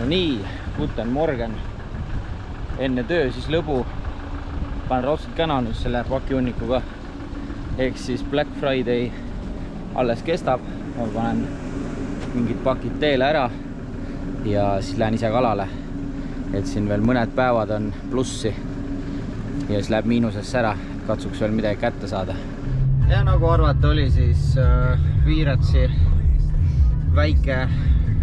No nii, guten morgen. Enne töö siis lõbu. Panen raudselt känanud selle pakihunnikuga. Ehk siis Black Friday alles kestab. Ma panen mingid pakid teele ära ja siis lähen ise kalale. Et siin veel mõned päevad on plussi ja siis läheb miinusesse ära. Katsuks veel midagi kätte saada. Ja nagu arvata oli, siis Viiratsi väike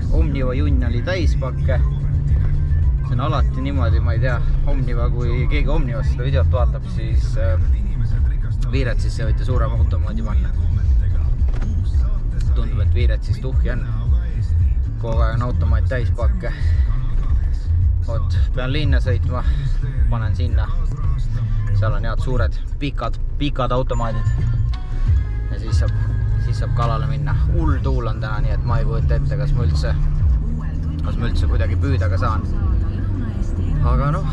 Omniva junn oli täispakke. See on alati niimoodi, ma ei tea, Omniva, kui keegi Omnivast seda videot vaatab, siis Viiratsisse võite suurem automoodi panna. Tundub, et Viiratsis tuhhi on. Kogu aeg on automaat täispakke. Oot, pean linna sõitma, panen sinna. Seal on head suured, pikad automaadid. Ja siis saab kalale minna. Hull tuul on täna, nii et ma ei kujuta ette, kas ma üldse kuidagi püüda ka saan. Aga noh,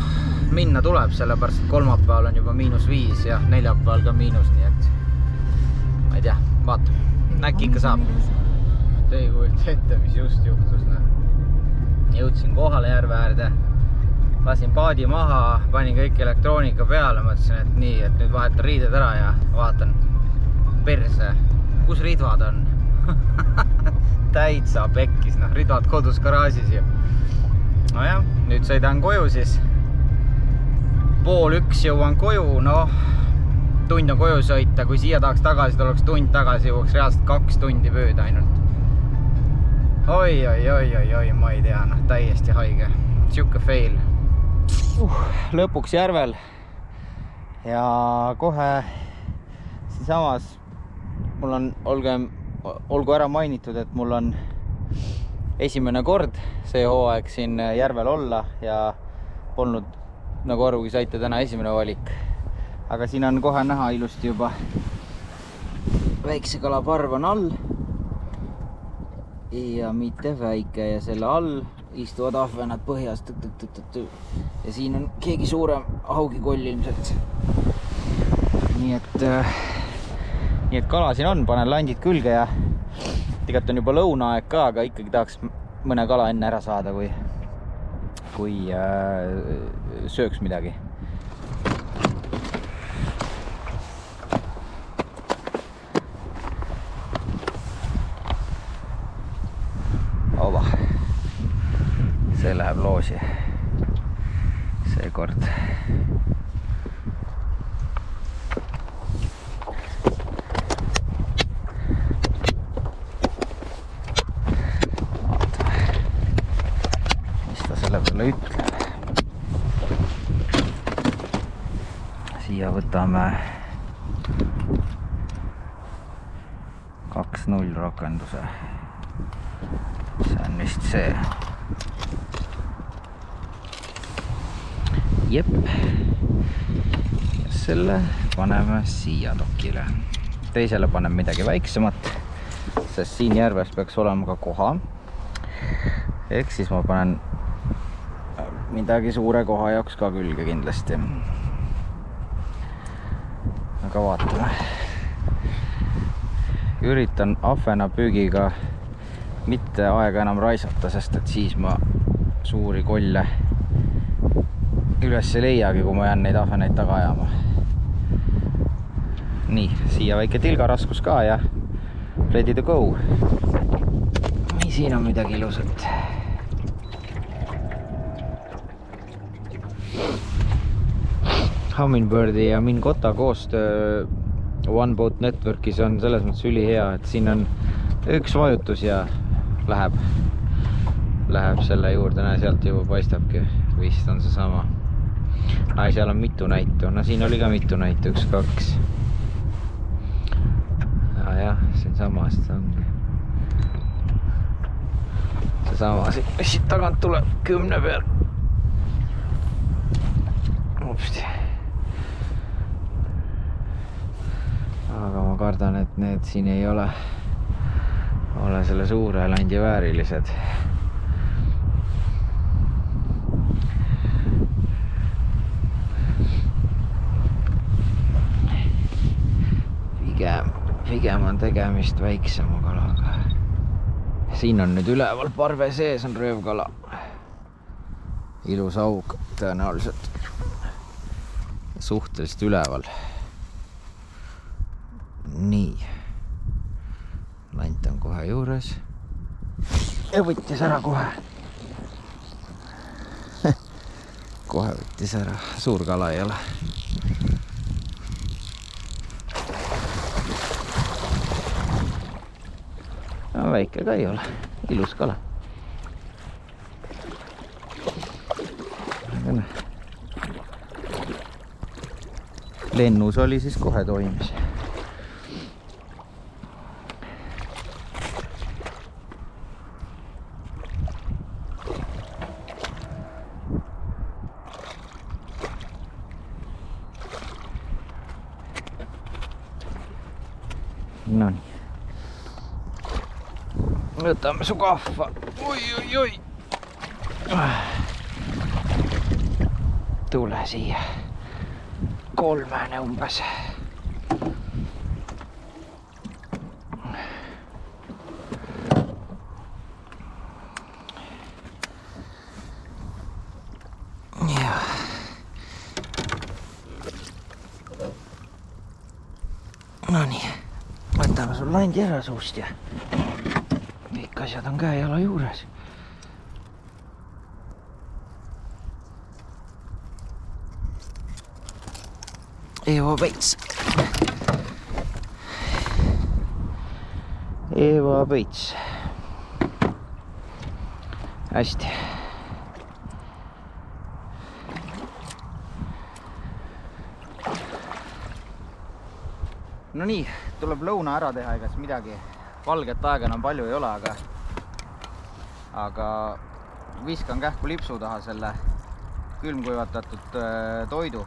minna tuleb, sellepärast et kolmapäeval on juba -5 ja neljapäeval ka miinus, nii et ma ei tea, vaatame. Äkki ikka saab. Te ei kujuta ette, mis just juhtus. Jõudsin kohale järve äärde, lasin paadi maha, panin kõik elektroonika peale, mõtlesin, et nii, et nüüd vahetan riided ära ja vaatan perse. Kus ridvad on? Täitsa pekkis, ridvad kodus garaažis ju. No jah, nüüd sõidan koju siis. 12:30 jõuan koju, tund on koju sõita, kui siia tahaks tagasi, oleks tund tagasi, jõuaks reaalselt 2 tundi püüda ainult. Oi, ma ei tea, täiesti haige. Siuke fail. Lõpuks järvel ja kohe siinsamas mul on, olgu ära mainitud, et mul on esimene kord see hooaeg siin järvel olla ja polnud, nagu arugi saite, täna esimene valik. Aga siin on kohe näha ilusti juba väikse kalaparv on all ja mitte väike ja selle all istuvad ahvenad põhjas ja siin on keegi suurem haugikoll ilmselt. Nii et kala siin on, panen landid külge ja tegelikult on juba lõunaaeg ka, aga ikkagi tahaks mõne kala enne ära saada, kui sööks midagi. Ova, see läheb loosi seekord. Ütleb. Siia võtame 2.0 rakenduse. See on vist see. Jep. Ja selle paneme siia dokile. Teisele panen midagi väiksemat, sest siin järves peaks olema ka koha. Ehk siis ma panen midagi suure koha jaoks ka külge kindlasti. Aga vaatame. Üritan ahvena püügiga mitte aega enam raisata, sest et siis ma suuri kolle üles ei leiagi, kui ma jään neid ahveneid taga ajama. Nii, siia väike tilgaraskus ka ja ready to go. Nii, siin on midagi ilusat. Hummingbirdi ja Mingota koostöö One Boat Networkis on selles mõttes ülihea, et siin on üks vajutus ja läheb selle juurde, sealt juba paistabki, vist on see sama. Seal on mitu näitu, siin oli ka mitu näitu, 1, 2. Jah, siin samast ongi. See sama, siit tagant tuleb 10 peal. Upsti. Aga ma kardan, et need siin ei ole selle suure landi väärilised. Pigem on tegemist väiksema kalaga. Siin on nüüd üleval parve sees on röövkala. ilus aug tõenäoliselt suhteliselt üleval. Nii. Lant on kohe juures. Ja võttis ära kohe. Kohe võttis ära. Suur kala ei ole. No, väike ka ei ole. Ilus kala. Lennus oli siis kohe toimis. No nii. Võtame su kahva. Oi. Tule siia. 3 umbes. Ja. No nii. Võtame sul landi ära suust ja kõik asjad on käe-jala juures. Eva Peits. Hästi. No nii, tuleb lõuna ära teha, ega midagi. Valget aega enam palju ei ole, aga viskan kähku lipsu taha selle külmkuivatatud toidu.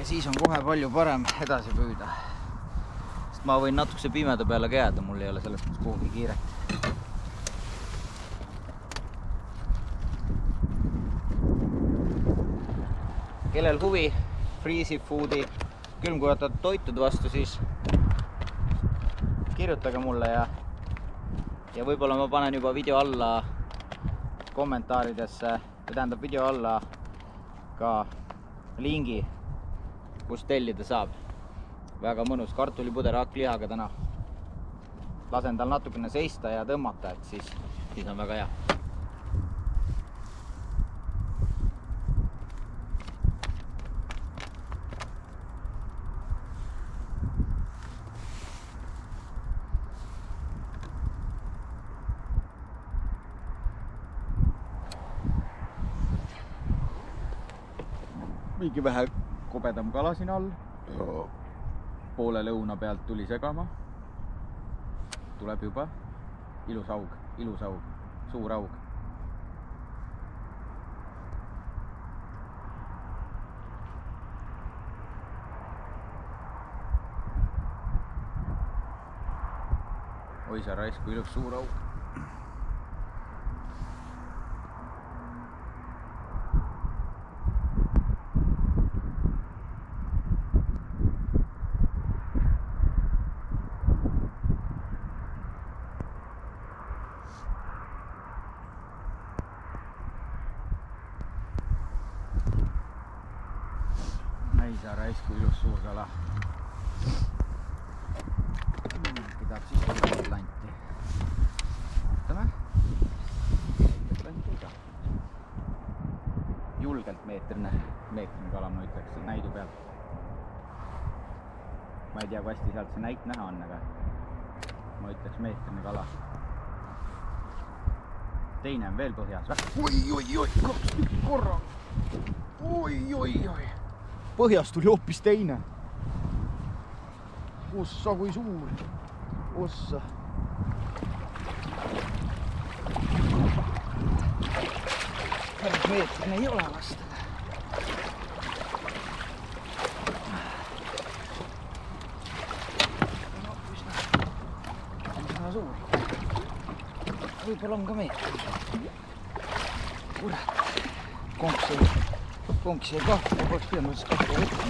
Ja siis on kohe palju parem edasi püüda. Sest ma võin natukese pimeda peale ka jääda, mul ei ole sellest kuhugi kiiret. Kellel huvi Freezy Foodi külmkuivatatud toitude vastu, siis kirjutage mulle ja võib-olla ma panen juba video alla kommentaaridesse, tähendab video alla ka lingi, kus tellida saab. Väga mõnus kartulipuder hakklihaga täna. Lasen tal natukene seista ja tõmmata, et siis on väga hea. Mingi vähe kobedam kala siin all. Poole lõuna pealt tuli segama. Tuleb juba. Ilus aug, suur aug. Oi sa raisku, ilus suur aug. Näisa raisku, ilus suur kala. Pidab siis kõrvalt lanti. Vaatame. Julgelt meetrine kala, ma ütleks, näidu peal. Ma ei tea, kui hästi sealt see näit näha on, aga ma ütleks meetrine kala. Teine on veel põhjas. Oi, 2 korra. Oi. Põhjas tuli hoopis teine. Ossa kui suur. Ossa. Päris meetrine ei ole vast. Üsna suur. Võib-olla on ka meetrine. Kurat. Konks jäi kahtu, ma poleks pidanud siis kahtu võtma.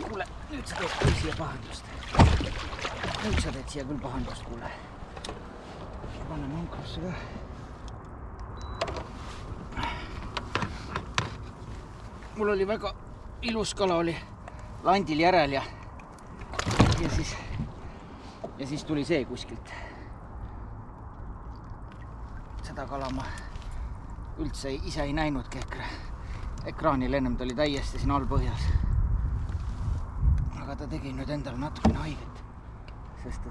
Kuule, Nüüd sa teed küll siia pahandust. Nüüd sa teed siia küll pahandust, kuule. Paneme ankrusse ka. Mul oli väga ilus kala oli landil järel ja siis tuli see kuskilt. Seda kala ma üldse ise ei näinudki ekraanil, ennem ta oli täiesti siin all põhjas. Aga ta tegi nüüd endale natukene haiget, sest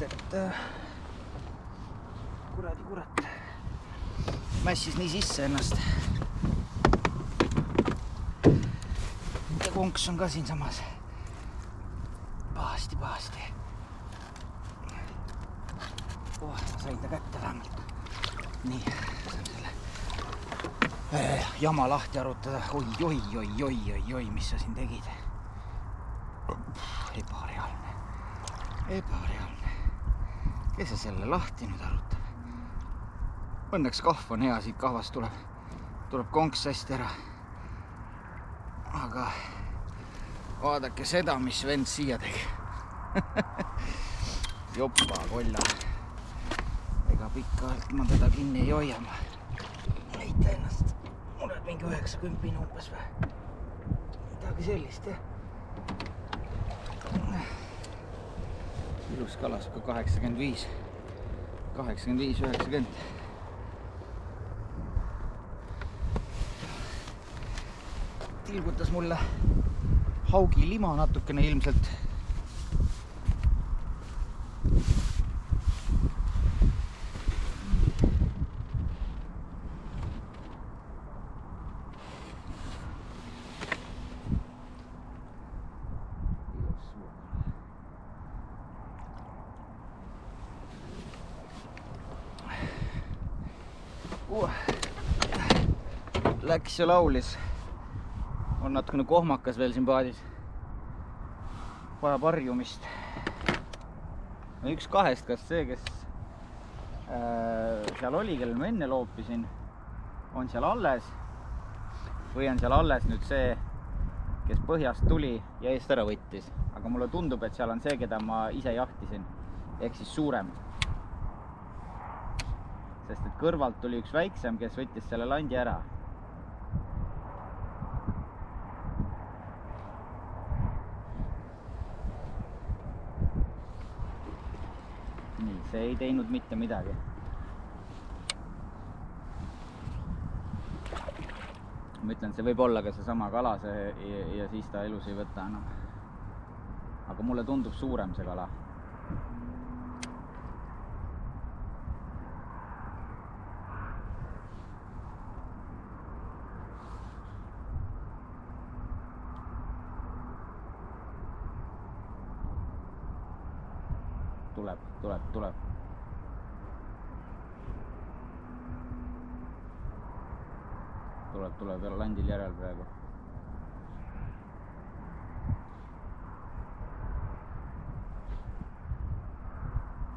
et kurat mässis nii sisse ennast. Ja konks on ka siin samas. Pahasti. Sain ta kätte vähemalt. Nii, saan selle jama lahti arutada. Oi, mis sa siin tegid? Ebareaalne. Kes sa selle lahti nüüd arutab? Õnneks kahv on hea, siit kahvast tuleb konks hästi ära. Aga vaadake seda, mis vend siia tegi. Joppa kolla. Ega pikalt ma teda kinni ei hoia. Ma näita ennast. Mul on mingi 90 umbes või. Midagi sellist, jah. Ilus kalas ka 85, 90. Tilgutas mulle haugi lima natukene ilmselt. Läks ja laulis. On natukene kohmakas veel siin paadis. Vaja parjumist. Üks kahest, kas see, kes seal oli, kellel ma enne loopisin, on seal alles või on seal alles nüüd see, kes põhjast tuli ja eest ära võttis. Aga mulle tundub, et seal on see, keda ma ise jahtisin, ehk siis suurem. Sest et kõrvalt tuli üks väiksem, kes võttis selle landi ära. Nii, see ei teinud mitte midagi. Ma ütlen, see võib olla ka see sama kala ja siis ta elus ei võta enam. Aga mulle tundub suurem see kala. Tuleb. Tuleb jälle landil järel praegu.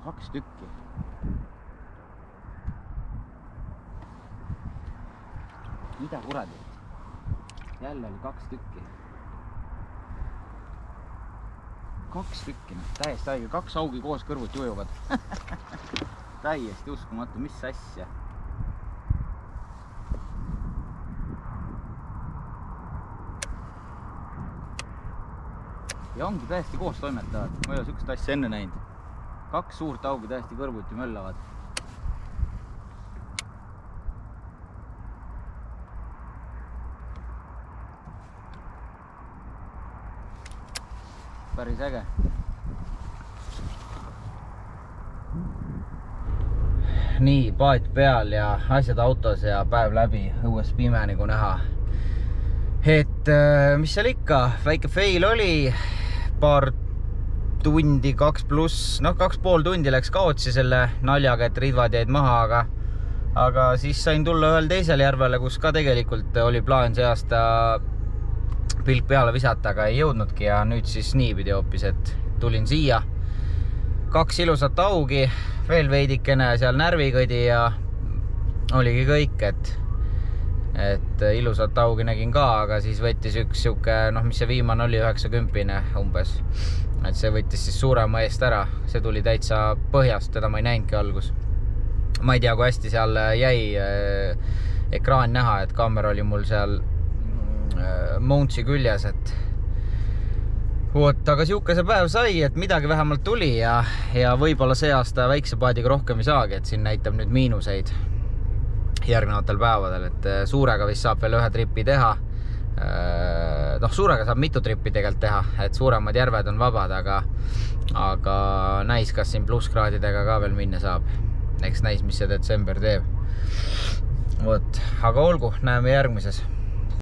Kaks tükki. Mida kuradit? Jälle oli 2 tükki. 2 tükki, täiesti haige, 2 augi koos kõrvuti ujuvad. Täiesti uskumatu, mis asja. Ja ongi täiesti koos toimetavad. Ma ei ole sükest asja enne näinud. 2 suurt augi täiesti kõrvuti möllavad. Päris äge. Nii, paat peal ja asjad autos ja päev läbi, õues pime nagu näha. Et mis seal ikka, väike fail oli, paar tundi, 2+, 2,5 tundi läks kaotsi selle naljaga, et ridvad jäid maha, aga siis sain tulla ühel teisel järvele, kus ka tegelikult oli plaan see aasta pilk peale visata, aga ei jõudnudki ja nüüd siis niipidi hoopis, et tulin siia. 2 ilusat augi, veel veidikene seal närvikõdi ja oligi kõik, et ilusat augi nägin ka, aga siis võttis üks siuke, mis see viimane oli, 90 umbes, et see võttis siis suurema eest ära, see tuli täitsa põhjast, teda ma ei näinudki algus. Ma ei tea, kui hästi seal jäi ekraan näha, et kaamera oli mul seal Mountsi küljes, et aga siuke see päev sai, et midagi vähemalt tuli ja võib-olla see aasta väikse paadiga rohkem ei saagi, et siin näitab nüüd miinuseid järgnevatel päevadel, et suurega vist saab veel ühe tripi teha. Suurega saab mitu trippi tegelikult teha, et suuremad järved on vabad, aga näis, kas siin plusskraadidega ka veel minna saab. Eks näis, mis see detsember teeb. Aga olgu, näeme järgmises.